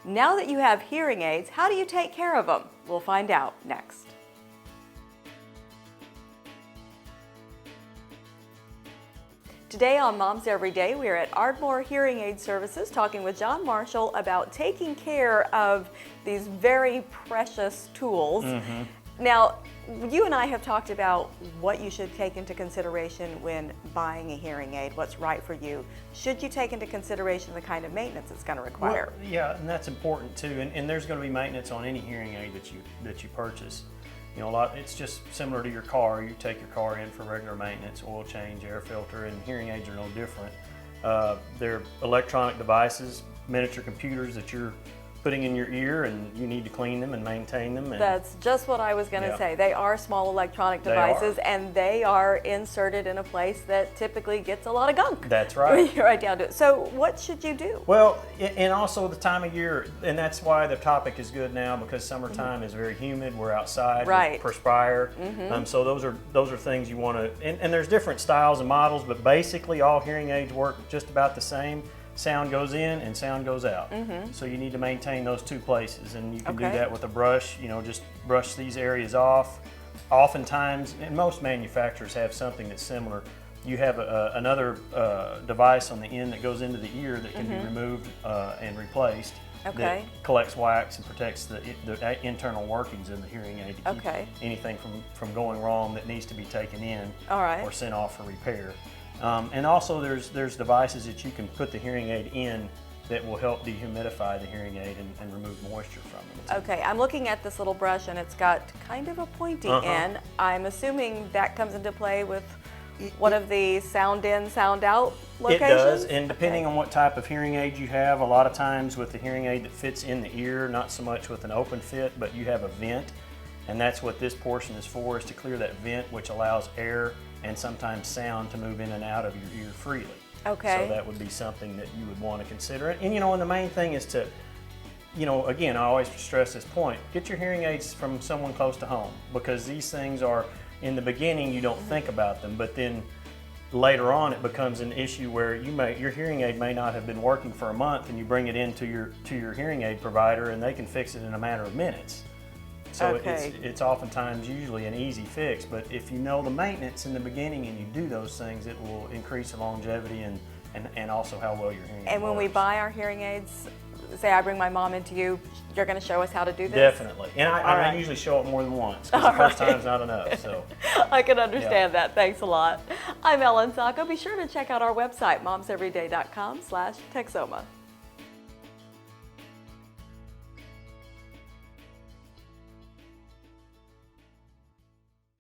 Now that you have hearing aids, how do you take care of them? We'll find out next. Today on Moms Everyday, we are at Ardmore Hearing Aid Services talking with John Marshall about taking care of these very precious tools. Now, you and I have talked about what you should take into consideration when buying a hearing aid, what's right for you. Should you take into consideration the kind of maintenance it's going to require? Well, yeah, and that's important too. And there's going to be maintenance on any hearing aid that you purchase. You know, it's just similar to your car. You take your car in for regular maintenance, oil change, air filter, and hearing aids are no different. They're electronic devices, miniature computers that you're putting in your ear, and you need to clean them and maintain them. And that's just what I was going to say. They are small electronic devices, and they are inserted in a place that typically gets a lot of gunk. That's right. You're right down to it. So what should you do? Well, and also the time of year, and that's why the topic is good now, because summertime is very humid. We're outside, we perspire. So those are things you want to, and there's different styles and models, but basically all hearing aids work just about the same. Sound goes in and sound goes out. So you need to maintain those two places, and you can do that with a brush. You know, just brush these areas off. Oftentimes, and most manufacturers have something that's similar. You have another device on the end that goes into the ear that can be removed and replaced. That collects wax and protects the internal workings of the hearing aid to keep anything from going wrong that needs to be taken in or sent off for repair. And also there's devices that you can put the hearing aid in that will help dehumidify the hearing aid and remove moisture from it. Okay, I'm looking at this little brush and it's got kind of a pointy end. I'm assuming that comes into play with one of the sound in, sound out locations? It does, and depending on what type of hearing aid you have, a lot of times with the hearing aid that fits in the ear, not so much with an open fit, but you have a vent, and that's what this portion is for, is to clear that vent, which allows air and sometimes sound to move in and out of your ear freely. So that would be something that you would want to consider. And you know, and the main thing is to, you know, again, I always stress this point, get your hearing aids from someone close to home, because these things are, in the beginning you don't think about them, but then later on it becomes an issue where your hearing aid may not have been working for a month, and you bring it into your hearing aid provider and they can fix it in a matter of minutes. So it's oftentimes usually an easy fix, but if you know the maintenance in the beginning and you do those things, it will increase the longevity and also how well your hearing aid And when works. we buy our hearing aids, say I bring my mom into you, you're going to show us how to do this? Definitely. And I usually show it more than once, because the first time's not enough. So I can understand that. Thanks a lot. I'm Ellen Sacco. Be sure to check out our website, momseveryday.com/Texoma.